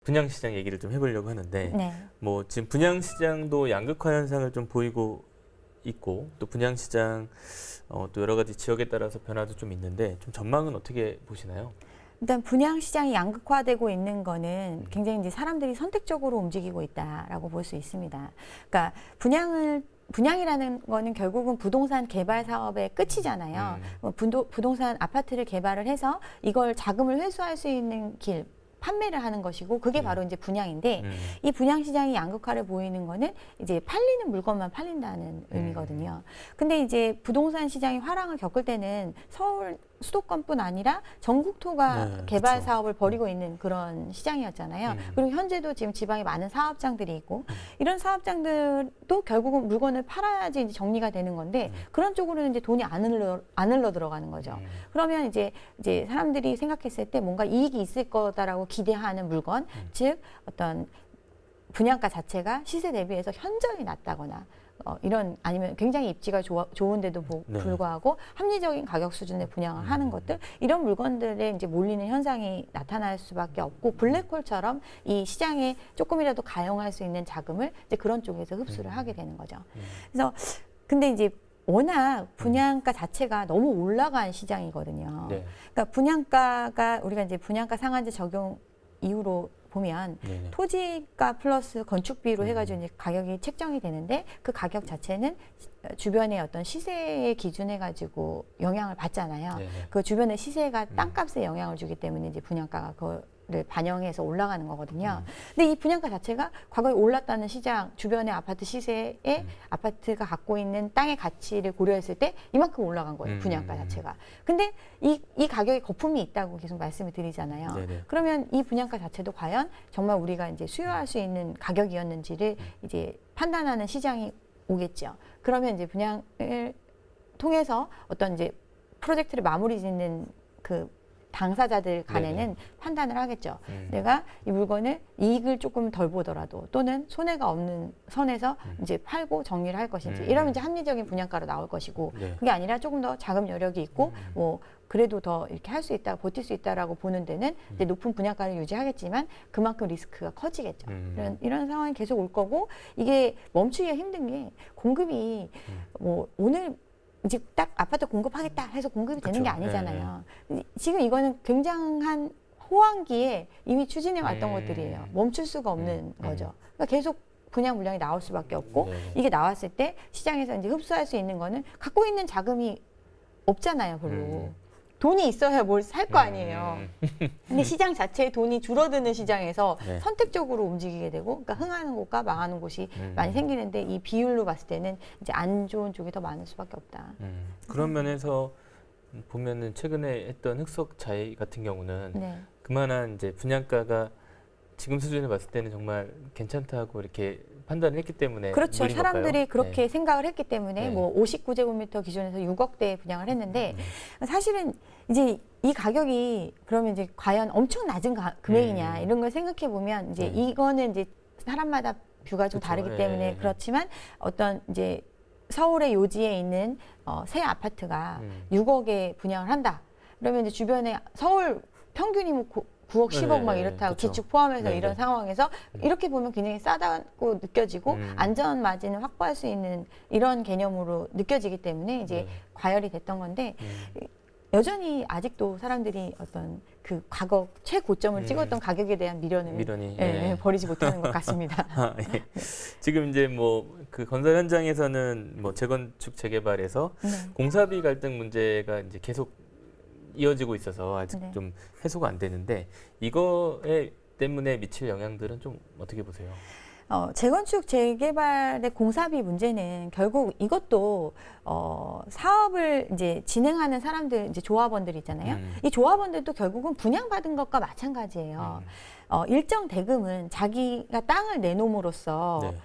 분양시장 얘기를 좀 해보려고 하는데 네. 뭐 지금 분양시장도 양극화 현상을 좀 보이고 있고 또 분양시장 또 여러 가지 지역에 따라서 변화도 좀 있는데 좀 전망은 어떻게 보시나요? 일단 분양 시장이 양극화되고 있는 거는 굉장히 이제 사람들이 선택적으로 움직이고 있다라고 볼 수 있습니다. 그러니까 분양이라는 거는 결국은 부동산 개발 사업의 끝이잖아요. 부동산 아파트를 개발을 해서 이걸 자금을 회수할 수 있는 길, 판매를 하는 것이고 그게 바로 이제 분양인데 이 분양 시장이 양극화를 보이는 거는 이제 팔리는 물건만 팔린다는 의미거든요. 근데 이제 부동산 시장이 화랑을 겪을 때는 서울 수도권뿐 아니라 전국토가 개발 그쵸. 사업을 벌이고 있는 그런 시장이었잖아요. 그리고 현재도 지금 지방에 많은 사업장들이 있고 이런 사업장들도 결국은 물건을 팔아야지 이제 정리가 되는 건데 그런 쪽으로는 이제 돈이 안 흘러 들어가는 거죠. 그러면 이제 사람들이 생각했을 때 뭔가 이익이 있을 거다라고 기대하는 물건, 즉 어떤 분양가 자체가 시세 대비해서 현저히 낮다거나 이런 아니면 굉장히 입지가 좋은데도 불구하고 합리적인 가격 수준의 분양을 하는 것들 이런 물건들에 이제 몰리는 현상이 나타날 수밖에 없고 블랙홀처럼 이 시장에 조금이라도 가용할 수 있는 자금을 이제 그런 쪽에서 흡수를 하게 되는 거죠. 그래서 근데 이제 워낙 분양가 자체가 너무 올라간 시장이거든요. 네. 그러니까 분양가가 우리가 이제 분양가 상한제 적용 이후로 보면 네네. 토지가 플러스 건축비로 해가지고 이제 가격이 책정이 되는데 그 가격 자체는 주변의 어떤 시세에 기준해가지고 영향을 받잖아요. 네네. 그 주변의 시세가 땅값에 영향을 주기 때문에 이제 분양가가 그거를 반영해서 올라가는 거거든요. 근데 이 분양가 자체가 과거에 올랐다는 시장 주변의 아파트 시세에 아파트가 갖고 있는 땅의 가치를 고려했을 때 이만큼 올라간 거예요. 분양가 자체가. 근데 이 가격에 거품이 있다고 계속 말씀을 드리잖아요. 네네. 그러면 이 분양가 자체도 과연 정말 우리가 이제 수요할 수 있는 가격이었는지를 이제 판단하는 시장이 오겠죠. 그러면 이제 분양을 통해서 어떤 이제 프로젝트를 마무리 짓는 그 당사자들 간에는 네네. 판단을 하겠죠. 내가 이 물건을 이익을 조금 덜 보더라도 또는 손해가 없는 선에서 이제 팔고 정리를 할 것인지 이러면 이제 합리적인 분양가로 나올 것이고 네. 그게 아니라 조금 더 자금 여력이 있고 뭐 그래도 더 이렇게 할 수 있다, 버틸 수 있다라고 보는 데는 이제 높은 분양가를 유지하겠지만 그만큼 리스크가 커지겠죠. 이런 상황이 계속 올 거고 이게 멈추기가 힘든 게 공급이 뭐 오늘 이제 딱 아파트 공급하겠다 해서 공급이 되는 게 아니잖아요. 지금 이거는 굉장한 호황기에 이미 추진해 왔던 것들이에요. 멈출 수가 없는 거죠. 그러니까 계속 분양 물량이 나올 수밖에 없고 이게 나왔을 때 시장에서 이제 흡수할 수 있는 거는 갖고 있는 자금이 없잖아요, 별로. 돈이 있어야 뭘 살 거 아니에요. 근데 시장 자체에 돈이 줄어드는 시장에서 네. 선택적으로 움직이게 되고, 그러니까 흥하는 곳과 망하는 곳이 많이 생기는데 이 비율로 봤을 때는 이제 안 좋은 쪽이 더 많을 수밖에 없다. 그런 면에서 보면은 최근에 했던 흑석 자이 같은 경우는 네. 그만한 이제 분양가가 지금 수준을 봤을 때는 정말 괜찮다고 이렇게 판단을 했기 때문에 그렇죠. 물린 사람들이 걸까요? 그렇게 네. 생각을 했기 때문에 네. 뭐 59제곱미터 기준에서 6억대 분양을 했는데 사실은 이제 이 가격이 그러면 이제 과연 엄청 낮은 금액이냐 이런 걸 생각해 보면 이제 이거는 이제 사람마다 뷰가 좀 그렇죠. 다르기 때문에 네. 그렇지만 어떤 이제 서울의 요지에 있는 새 아파트가 6억에 분양을 한다. 그러면 이제 주변에 서울 평균이 뭐 9억, 10억 막 이렇다고 그쵸. 기축 포함해서 네네. 이런 상황에서 이렇게 보면 굉장히 싸다고 느껴지고 안전 마진을 확보할 수 있는 이런 개념으로 느껴지기 때문에 이제 과열이 됐던 건데 여전히 아직도 사람들이 어떤 그 과거 최고점을 찍었던 가격에 대한 미련이 버리지 못하는 것 같습니다. 아, 예. 지금 이제 뭐 그 건설 현장에서는 뭐 재건축 재개발에서 공사비 갈등 문제가 이제 계속 이어지고 있어서 아직 네. 좀 해소가 안 되는데 이거에 때문에 미칠 영향들은 좀 어떻게 보세요? 재건축 재개발의 공사비 문제는 결국 이것도 사업을 이제 진행하는 사람들 이제 조합원들 있잖아요. 이 조합원들도 결국은 분양받은 것과 마찬가지예요. 일정 대금은 자기가 땅을 내놓음으로써 네.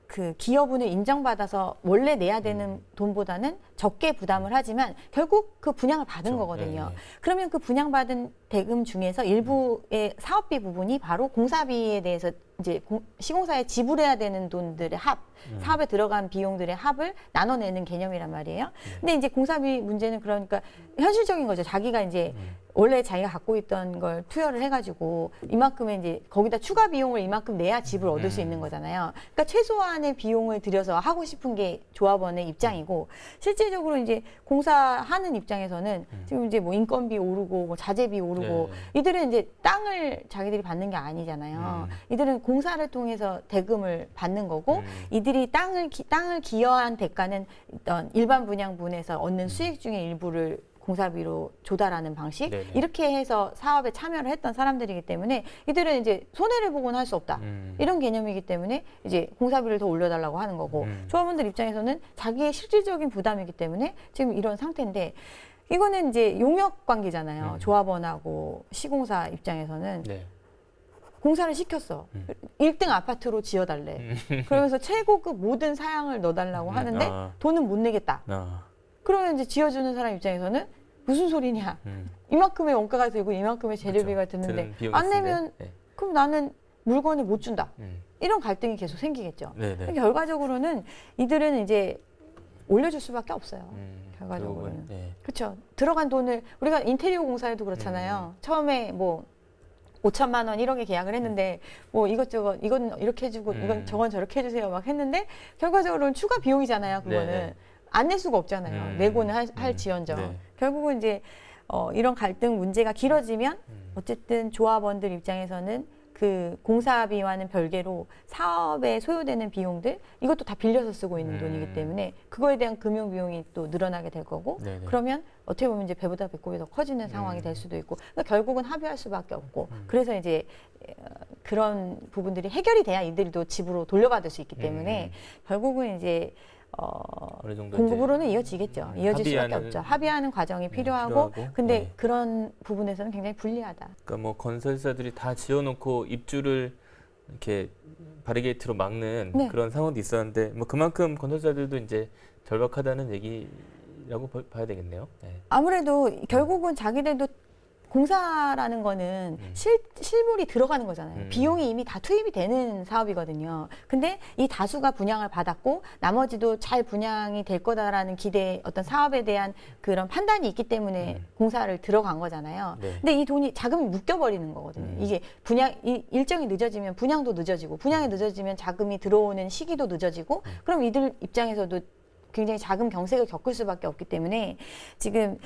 그 기여분을 인정받아서 원래 내야 되는 돈보다는 적게 부담을 하지만 결국 그 분양을 받은 그렇죠. 거거든요. 네. 그러면 그 분양받은 대금 중에서 일부의 사업비 부분이 바로 공사비에 대해서 이제 시공사에 지불해야 되는 돈들의 합, 사업에 들어간 비용들의 합을 나눠내는 개념이란 말이에요. 근데 이제 공사비 문제는 그러니까 현실적인 거죠. 자기가 이제 원래 자기가 갖고 있던 걸 투여를 해가지고 이만큼의 이제 거기다 추가 비용을 이만큼 내야 집을 얻을 수 있는 거잖아요. 그러니까 최소한의 비용을 들여서 하고 싶은 게 조합원의 입장이고 실질적으로 이제 공사하는 입장에서는 지금 이제 뭐 인건비 오르고 뭐 자재비 오르고 이들은 이제 땅을 자기들이 받는 게 아니잖아요. 이들은 공사를 통해서 대금을 받는 거고 이들이 땅을 기여한 대가는 어떤 일반 분양분에서 얻는 수익 중에 일부를 공사비로 조달하는 방식 네네. 이렇게 해서 사업에 참여를 했던 사람들이기 때문에 이들은 이제 손해를 보고는 할 수 없다 이런 개념이기 때문에 이제 공사비를 더 올려달라고 하는 거고 조합원들 입장에서는 자기의 실질적인 부담이기 때문에 지금 이런 상태인데 이거는 이제 용역 관계잖아요. 조합원하고 시공사 입장에서는 네. 공사를 시켰어. 1등 아파트로 지어달래. 그러면서 최고급 모든 사양을 넣어달라고 하는데 돈은 못 내겠다. 그러면 이제 지어주는 사람 입장에서는 무슨 소리냐. 이만큼의 원가가 들고 이만큼의 재료비가 드는데 안 내면 그럼 나는 물건을 못 준다. 이런 갈등이 계속 생기겠죠. 결과적으로는 이들은 이제 올려줄 수밖에 없어요. 결과적으로는. 그렇죠. 들어간 돈을 우리가 인테리어 공사에도 그렇잖아요. 처음에 뭐 5천만 원 1억에 계약을 했는데 뭐 이것저것 이건 이렇게 해주고 이건 저건 저렇게 해주세요 막 했는데 결과적으로는 추가 비용이잖아요. 그거는. 안 낼 수가 없잖아요. 내고는 할지언정. 결국은 이제 이런 갈등 문제가 길어지면 어쨌든 조합원들 입장에서는 그 공사비와는 별개로 사업에 소요되는 비용들 이것도 다 빌려서 쓰고 있는 돈이기 때문에 그거에 대한 금융 비용이 또 늘어나게 될 거고 그러면 어떻게 보면 이제 배보다 배꼽이 더 커지는 상황이 될 수도 있고 그러니까 결국은 합의할 수밖에 없고 그래서 이제 그런 부분들이 해결이 돼야 이들도 집으로 돌려받을 수 있기 때문에 결국은 이제 어느 정도 공급으로는 이어지겠죠. 이어질 수밖에 없죠. 합의하는 과정이 필요하고 근데 그런 부분에서는 굉장히 불리하다. 그러니까 뭐 건설사들이 다 지어놓고 입주를 이렇게 바리게이트로 막는 그런 상황도 있었는데 뭐 그만큼 건설사들도 이제 절박하다는 얘기라고 봐야 되겠네요. 아무래도 결국은 자기들도 공사라는 거는 실물이 들어가는 거잖아요. 비용이 이미 다 투입이 되는 사업이거든요. 근데 이 다수가 분양을 받았고 나머지도 잘 분양이 될 거다라는 기대, 어떤 사업에 대한 그런 판단이 있기 때문에 공사를 들어간 거잖아요. 근데 이 돈이 자금이 묶여버리는 거거든요. 이게 일정이 늦어지면 분양도 늦어지고 분양이 늦어지면 자금이 들어오는 시기도 늦어지고 그럼 이들 입장에서도 굉장히 자금 경색을 겪을 수밖에 없기 때문에 지금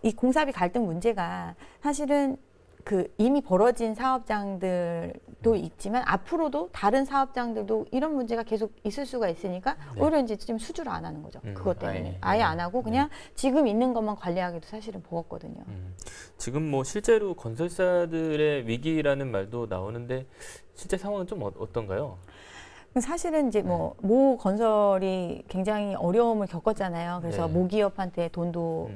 이 공사비 갈등 문제가 사실은 그 이미 벌어진 사업장들도 있지만 앞으로도 다른 사업장들도 이런 문제가 계속 있을 수가 있으니까 오히려 이제 지금 수주를 안 하는 거죠. 그것 때문에 아예 안 하고 그냥 지금 있는 것만 관리하기도 사실은 버겁거든요. 지금 뭐 실제로 건설사들의 위기라는 말도 나오는데 실제 상황은 좀 어떤가요? 사실은 이제 모 건설이 굉장히 어려움을 겪었잖아요. 그래서 모기업한테 돈도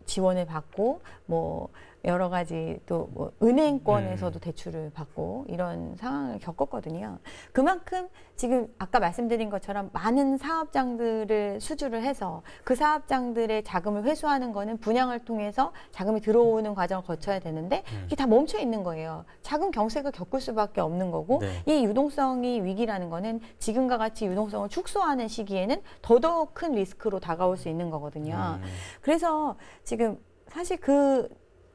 지원을 받고 뭐 여러 가지 또 뭐 은행권에서도 대출을 받고 이런 상황을 겪었거든요. 그만큼 지금 아까 말씀드린 것처럼 많은 사업장들을 수주를 해서 그 사업장들의 자금을 회수하는 거는 분양을 통해서 자금이 들어오는 과정을 거쳐야 되는데 이게 다 멈춰 있는 거예요. 자금 경색을 겪을 수밖에 없는 거고 이 유동성이 위기라는 거는 지금과 같이 유동성을 축소하는 시기에는 더더욱 큰 리스크로 다가올 수 있는 거거든요. 그래서 지금 사실 그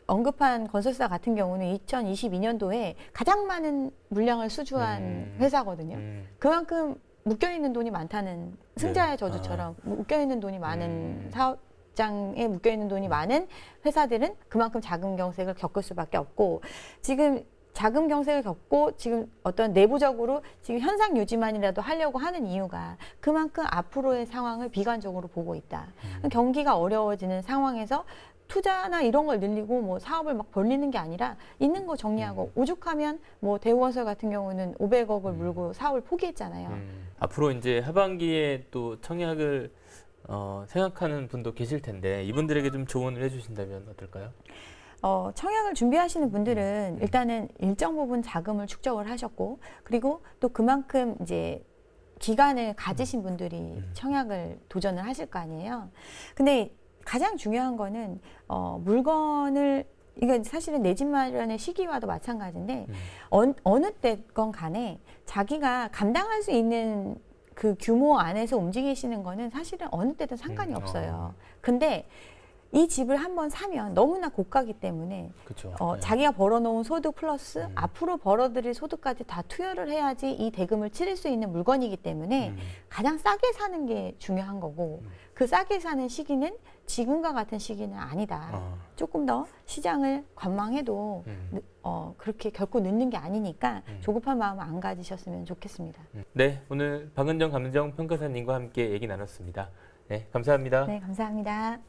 언급한 건설사 같은 경우는 2022년도에 가장 많은 물량을 수주한 회사거든요. 그만큼 묶여있는 돈이 많다는 승자의 저주처럼 묶여있는 돈이 많은 사업장에 묶여있는 돈이 많은 회사들은 그만큼 자금 경색을 겪을 수밖에 없고 지금 자금 경색을 겪고 지금 어떤 내부적으로 지금 현상 유지만이라도 하려고 하는 이유가 그만큼 앞으로의 상황을 비관적으로 보고 있다. 경기가 어려워지는 상황에서 투자나 이런 걸 늘리고 뭐 사업을 막 벌리는 게 아니라 있는 거 정리하고 오죽하면 뭐 대우건설 같은 경우는 500억을 물고 사업을 포기했잖아요. 앞으로 이제 하반기에 또 청약을 생각하는 분도 계실 텐데 이분들에게 좀 조언을 해주신다면 어떨까요? 청약을 준비하시는 분들은 일단은 일정 부분 자금을 축적을 하셨고 그리고 또 그만큼 이제 기간을 가지신 분들이 청약을 도전을 하실 거 아니에요. 근데 가장 중요한 거는 물건을 이건 사실은 내 집 마련의 시기와도 마찬가지인데 어느 때건 간에 자기가 감당할 수 있는 그 규모 안에서 움직이시는 거는 사실은 어느 때든 상관이 없어요. 근데 이 집을 한번 사면 너무나 고가기 때문에 그렇죠. 자기가 벌어놓은 소득 플러스 앞으로 벌어들일 소득까지 다 투여를 해야지 이 대금을 치를 수 있는 물건이기 때문에 가장 싸게 사는 게 중요한 거고 그 싸게 사는 시기는 지금과 같은 시기는 아니다. 조금 더 시장을 관망해도 그렇게 결코 늦는 게 아니니까 조급한 마음 안 가지셨으면 좋겠습니다. 네, 오늘 박은정 감정평가사님과 함께 얘기 나눴습니다. 네, 감사합니다. 네, 감사합니다.